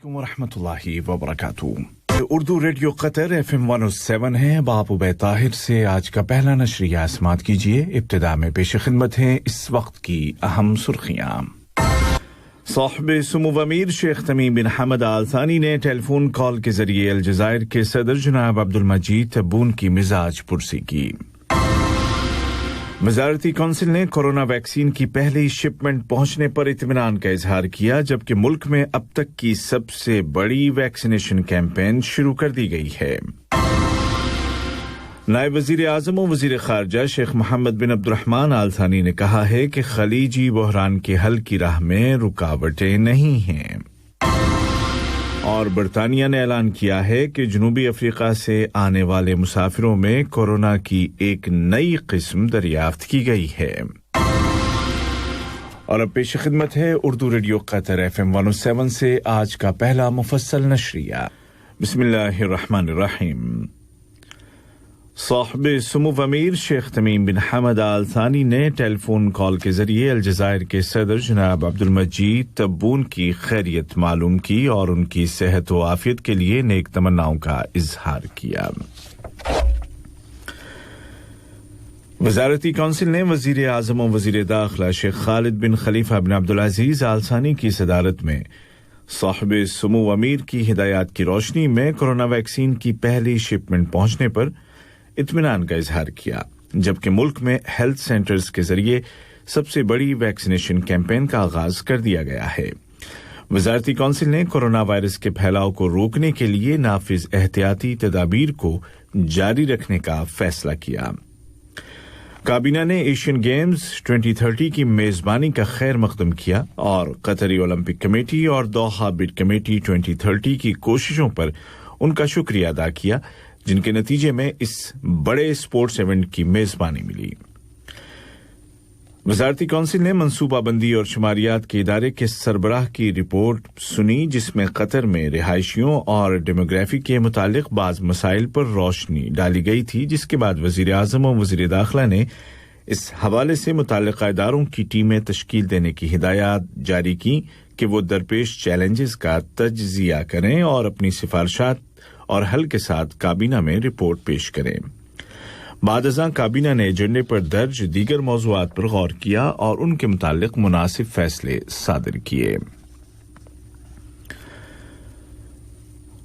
व रहमतुल्लाहि व बरकातुहू। उर्दू रेडियो कतर FM 107 है। बाबू ताहिर से आज का पहला नशरिया समात कीजिए। इब्तिदा में पेश खिदमत है इस वक्त की अहम सुर्खियां। साहिब सुमू अमीर शेख तमीम बिन हमद आल थानी ने टेलीफोन कॉल के जरिए अलजायर के सदर जनाब अब्दुल मजीद तब्बून की मिजाज पुरसी की। वज़ारती काउंसिल ने कोरोना वैक्सीन की पहली शिपमेंट पहुंचने पर इत्मीनान का इजहार किया, जबकि मुल्क में अब तक की सबसे बड़ी वैक्सीनेशन कैंपेन शुरू कर दी गई है। नायब वज़ीर आज़म और वज़ीर ख़ारजा शेख मोहम्मद बिन अब्दुर्रहमान आल थानी ने कहा है कि खलीजी बहरान के हल की राह में रुकावटें नहीं हैं। और बरतानिया ने ऐलान किया है कि जनूबी अफ्रीका से आने वाले मुसाफिरों में कोरोना की एक नई किस्म दरियाफ्त की गई है। और अब पेश खिदमत है उर्दू रेडियो कतर FM 107 से आज का पहला मुफस्सल नशरिया। बिस्मिल्लाहिर्रहमानिर्रहीम। साहिब सुमू अमीर शेख तमीम बिन हमद आल थानी ने टेलीफोन कॉल के जरिए अलजायर के सदर जनाब अब्दुल मजीद तब्बून की खैरियत मालूम की और उनकी सेहत व आफियत के लिए नेक तमन्नाओं का इजहार किया। वज़ारती काउंसिल ने वज़ीर आज़म और वज़ीर दाखिला शेख खालिद बिन खलीफा बिन अब्दुल अजीज आल थानी की सदारत में साहिब सुमू अमीर की हिदायत की रोशनी में कोरोना वैक्सीन की पहली शिपमेंट पहुंचने पर इत्मीनान का इजहार किया, जबकि मुल्क में हेल्थ सेंटर्स के जरिए सबसे बड़ी वैक्सीनेशन कैंपेन का आगाज कर दिया गया है। वज़ारती काउंसिल ने कोरोना वायरस के फैलाव को रोकने के लिए नाफिज एहतियाती तदाबीर को जारी रखने का फैसला किया। काबीना ने एशियन गेम्स 2030 की मेजबानी का खैर मकदम किया और कतरी ओलंपिक कमेटी और दोहा बिड कमेटी 2030 की कोशिशों पर उनका शुक्रिया अदा किया, जिनके नतीजे में इस बड़े स्पोर्ट्स इवेंट की मेजबानी मिली। वज़ारती काउंसिल ने मंसूबाबंदी और शुमारियात के इदारे के सरबराह की रिपोर्ट सुनी, जिसमें कतर में रिहायशियों और डेमोग्राफी के मुतालिक बाज़ मसाइल पर रोशनी डाली गई थी, जिसके बाद वज़ीर आज़म और वज़ीर दाखिला ने इस हवाले से मुताल्लिक़ा इदारों की टीमें तश्कील देने की हिदायत जारी की कि वो दरपेश चैलेंजेस का तज्ज़िया करें और अपनी सिफारिशात और हल के साथ काबीना में रिपोर्ट पेश करें। बाद-अज़ां काबीना ने एजेंडे पर दर्ज दीगर मौज़ूआत पर गौर किया और उनके मुतालिक मुनासिब फैसले सादिर किए।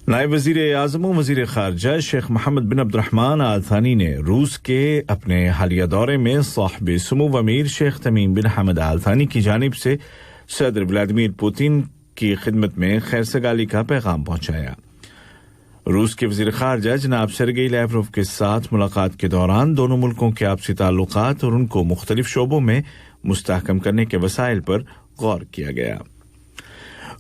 नायब वज़ीर आज़म और वज़ीर ख़ारजा शेख मोहम्मद बिन अब्दुर्रहमान आल थानी ने रूस के अपने हालिया दौरे में साहिब सुमू अमीर शेख तमीम बिन हमद आल थानी की जानिब से सदर व्लादिमीर पुतिन की खिदमत में खैरसगाली का पैगाम पहुंचाया। रूस के वज़ीर ख़ारजा जनाब सरगेई लैवरोव के साथ मुलाकात के दौरान दोनों मुल्कों के आपसी ताल्लुकात और उनको मुख्तलिफ शोबों में मुस्तहकम करने के वसाइल पर गौर किया गया।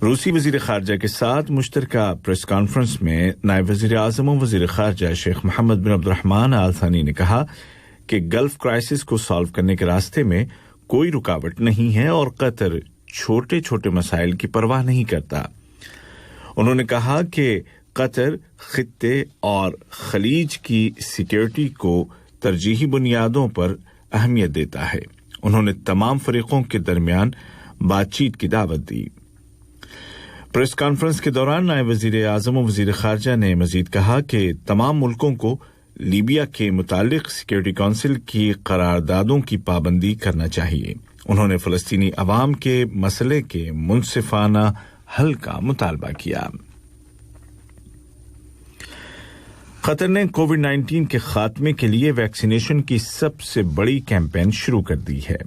रूसी वज़ीर ख़ारजा के साथ मुश्तरका प्रेस कॉन्फ्रेंस में नायब वज़ीर आज़म और वज़ीर ख़ारजा शेख मोहम्मद बिन अब्दुर्रहमान आल थानी ने कहा कि गल्फ क्राइसिस को सॉल्व करने के रास्ते में कोई रुकावट नहीं है और कतर छोटे-छोटे मसाइल की परवाह नहीं करता। उन्होंने कहा कि कतर खित्ते और खलीज की सिक्योरिटी को तरजीही बुनियादों पर अहमियत देता है। उन्होंने तमाम फरीकों के दरमियान बातचीत की दावत दी। प्रेस कॉन्फ्रेंस के दौरान नायब वज़ीर आज़म और वज़ीर ख़ारजा ने मज़ीद कहा कि तमाम मुल्कों को लीबिया के मुतालिक सिक्योरिटी काउंसिल की करारदादों की पाबंदी करना चाहिए। उन्होंने फ़लस्तीनी अवाम के मसले के मुनसिफाना हल का मुतालबा किया। कतर ने कोविड-19 के खात्मे के लिए वैक्सीनेशन की सबसे बड़ी कैंपेन शुरू कर दी है।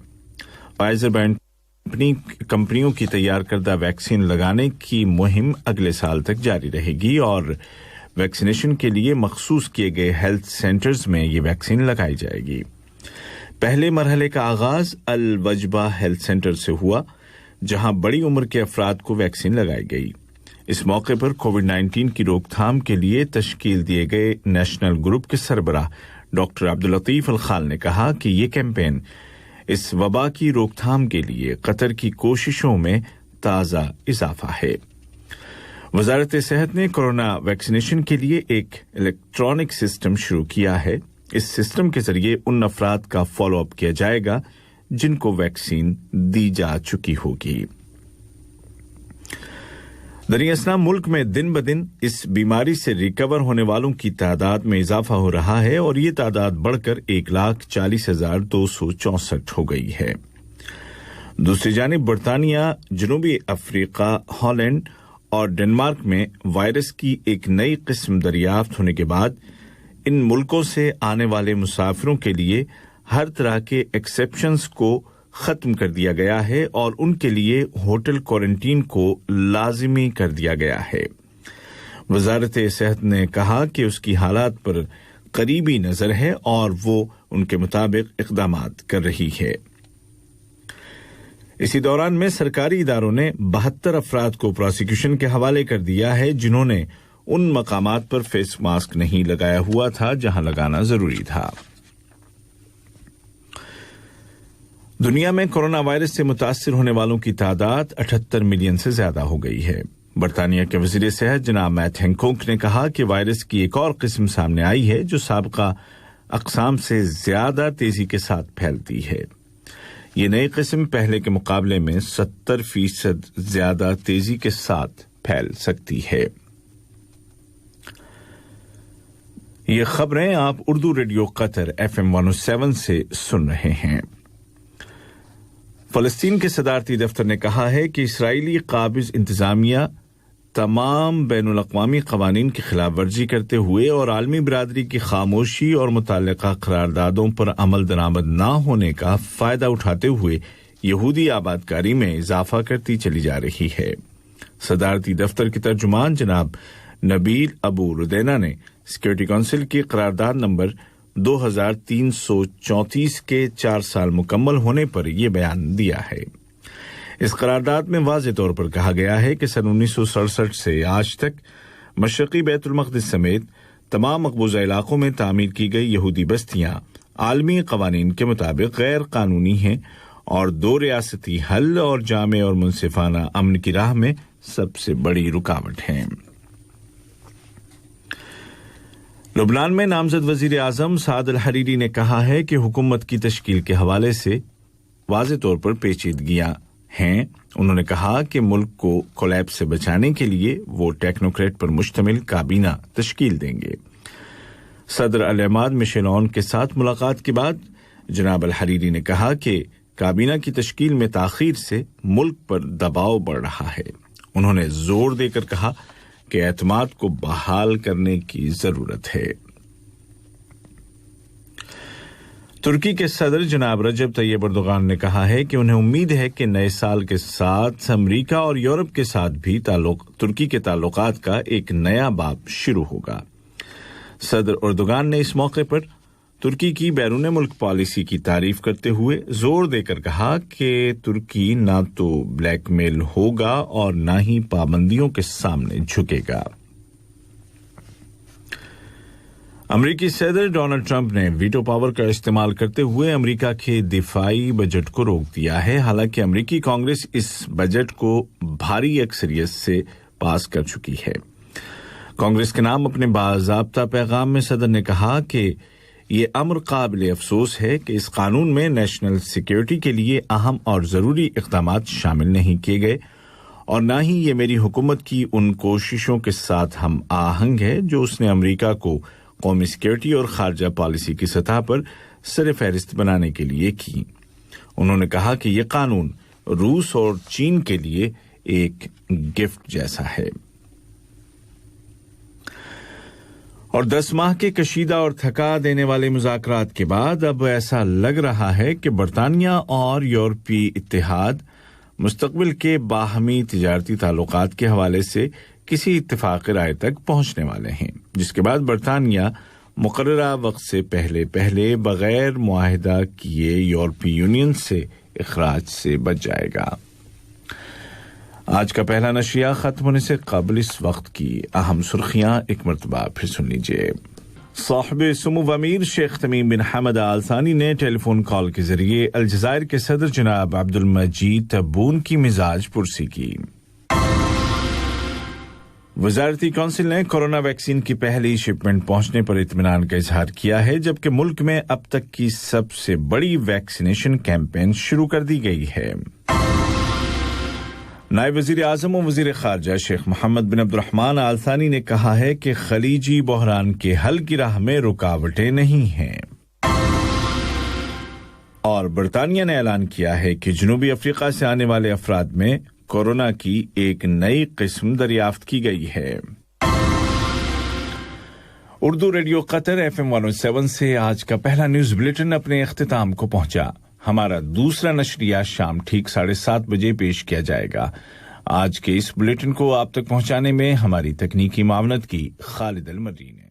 फाइजर बायोटेक कंपनियों की तैयार करदा वैक्सीन लगाने की मुहिम अगले साल तक जारी रहेगी और वैक्सीनेशन के लिए मखसूस किए गए हेल्थ सेंटर्स में ये वैक्सीन लगाई जाएगी। पहले मरहले का आगाज अल वजबा हेल्थ सेंटर से हुआ, जहां बड़ी उम्र के अफराद को वैक्सीन लगाई गई। इस मौके पर कोविड-19 की रोकथाम के लिए तश्कील दिए गए नेशनल ग्रुप के सरबराह डॉक्टर अब्दुल लतीफ अल खाल ने कहा कि ये कैंपेन इस वबा की रोकथाम के लिए कतर की कोशिशों में ताज़ा इजाफा है। वज़ारत सेहत ने कोरोना वैक्सीनेशन के लिए एक इलेक्ट्रॉनिक सिस्टम शुरू किया है। इस सिस्टम के जरिए उन अफराद का फॉलो अप किया जाएगा जिनको वैक्सीन दी जा चुकी होगी। दरियासलाम मुल्क में दिन ब दिन इस बीमारी से रिकवर होने वालों की तादाद में इजाफा हो रहा है और ये तादाद बढ़कर 1,40,264 हो गई है। दूसरी जानिब बर्तानिया, जनूबी अफ्रीका, हॉलैंड और डेनमार्क में वायरस की एक नई किस्म दरियाफ्त होने के बाद इन मुल्कों से आने वाले मुसाफिरों के लिए हर तरह के एक्सेप्शंस को खत्म कर दिया गया है और उनके लिए होटल क्वारंटीन को लाजिमी कर दिया गया है। वजारत सेहत ने कहा कि उसकी हालात पर करीबी नजर है और वो उनके मुताबिक इक़दामात कर रही है। इसी दौरान में सरकारी इदारों ने 72 अफराद को प्रोसिक्यूशन के हवाले कर दिया है जिन्होंने उन मकामात पर फेस मास्क नहीं लगाया हुआ था जहां लगाना जरूरी था। दुनिया में कोरोना वायरस से मुतासिर होने वालों की तादाद 78 मिलियन से ज्यादा हो गई है। बर्तानिया के वजीर सेहत जनाब मैथ हैंकॉक ने कहा कि वायरस की एक और किस्म सामने आई है जो साबका अक़साम से ज्यादा तेजी के साथ फैलती है। ये नई किस्म पहले के मुकाबले में 70% ज्यादा तेजी के साथ फैल सकती है। ये खबरें आप उर्दू रेडियो कतर FM 107 से सुन रहे हैं। फलस्तीन के सदारती दफ्तर ने कहा है कि इसराइली काबिज इंतजामिया तमाम बैनुल अक़वामी क़वानीन की खिलाफ वर्जी करते हुए और आलमी बिरादरी की खामोशी और मुताल्लिक़ा करारदादों पर अमल दरामद न होने का फ़ायदा उठाते हुए यहूदी आबादकारी में इजाफा करती चली जा रही है। सदारती दफ्तर के तर्जुमान जनाब नबील अबू रुदैना ने सिक्योरिटी काउंसिल की करारदाद नंबर 2334 के 4 साल मुकम्मल होने पर यह बयान दिया है। इस करारदाद में वाज़ेह तौर पर कहा गया है कि सन 1967 से आज तक मशरक़ी बैतुल मक़दिस समेत तमाम मक़बूज़ा इलाक़ों में तामीर की गई यहूदी बस्तियां आलमी क़वानीन के मुताबिक गैर कानूनी हैं और 2 रियासती हल और जामे और मुनसिफ़ाना अमन की राह में सबसे बड़ी रुकावट हैं। लुबनान में नामजद वजीर आजम साद अल हरीरी ने कहा है कि हुकूमत की तश्कील के हवाले से वाज़ेह तौर पर पेचीदगियां हैं। उन्होंने कहा कि मुल्क को कोलैप्स से बचाने के लिए वो टेक्नोक्रेट पर मुश्तमिल काबीना तश्कील देंगे। सदर अल-अहमद मिशेल ऑन के साथ मुलाकात के बाद जनाब अल हरीरी ने कहा कि काबीना की तश्कील में ताखीर से मुल्क पर दबाव बढ़ रहा है। उन्होंने जोर देकर कहा कि एतमाद को बहाल करने की जरूरत है। तुर्की के सदर जनाब रजब तैयब अर्दोगान ने कहा है कि उन्हें उम्मीद है कि नए साल के साथ अमरीका और यूरोप के साथ भी तुर्की के ताल्लुकात का एक नया बाब शुरू होगा। सदर अर्दोगान ने इस मौके पर तुर्की की बैरून मुल्क पॉलिसी की तारीफ करते हुए जोर देकर कहा कि तुर्की ना तो ब्लैकमेल होगा और ना ही पाबंदियों के सामने झुकेगा। अमेरिकी सदर डोनाल्ड ट्रंप ने वीटो पावर का इस्तेमाल करते हुए अमेरिका के दिफाई बजट को रोक दिया है। हालांकि अमेरिकी कांग्रेस इस बजट को भारी अक्सरियत से पास कर चुकी है। कांग्रेस के नाम अपने बाज़ाब्ता पैगाम में सदर ने कहा कि ये अमर काबिल अफसोस है कि इस कानून में नेशनल सिक्योरिटी के लिए अहम और जरूरी इक़दामात शामिल नहीं किए गए और न ही ये मेरी हुकूमत की उन कोशिशों के साथ हम आहंग है जो उसने अमेरिका को कौमी सिक्योरिटी और खारजा पॉलिसी की सतह पर सरफहरिस्त बनाने के लिए की। उन्होंने कहा कि यह कानून रूस और चीन के लिए एक गिफ्ट जैसा है। और 10 माह के कशीदा और थका देने वाले मुज़ाकरात के बाद अब ऐसा लग रहा है कि बरतानिया और यूरोपीय इत्तेहाद मुस्तक़बिल के बाहमी तिजारती ताल्लुकात के हवाले से किसी इत्तिफाक़ राय तक पहुंचने वाले हैं, जिसके बाद बरतानिया मुकर्ररा वक्त से पहले बगैर मुआहिदा किए यूरोपीय यूनियन से इखराज से बच जाएगा। आज का पहला नशिया खत्म होने से कबल इस वक्त की अहम सुर्खियां एक मरतबा फिर सुन लीजिए। साहिब सुमू अमीर शेख तमीम बिन हमद आल थानी ने टेलीफोन कॉल के जरिए अलजायर के सदर जनाब अब्दुल मजीद तब्बून की मिजाज पुरसी की। वजारती काउंसिल ने कोरोना वैक्सीन की पहली शिपमेंट पहुंचने पर इत्मीनान का इजहार किया है, जबकि मुल्क में अब तक की सबसे बड़ी वैक्सीनेशन कैंपेन शुरू कर दी गई है। नायब वज़ीर आज़म और वज़ीर ख़ारजा शेख मोहम्मद बिन अब्दुर्रहमान आल थानी ने कहा है कि खलीजी बहरान के हल की राह में रुकावटें नहीं हैं। और बरतानिया ने ऐलान किया है कि जनूबी अफ्रीका से आने वाले अफराद में कोरोना की एक नई किस्म दरियाफ्त की गई है। उर्दू रेडियो कतर FM 107 से आज का पहला न्यूज़ बुलेटिन अपने इख्तिताम को पहुंचा। हमारा दूसरा नशरिया शाम ठीक 7:30 बजे पेश किया जाएगा। आज के इस बुलेटिन को आप तक पहुंचाने में हमारी तकनीकी मावनत की खालिद अल मर्री ने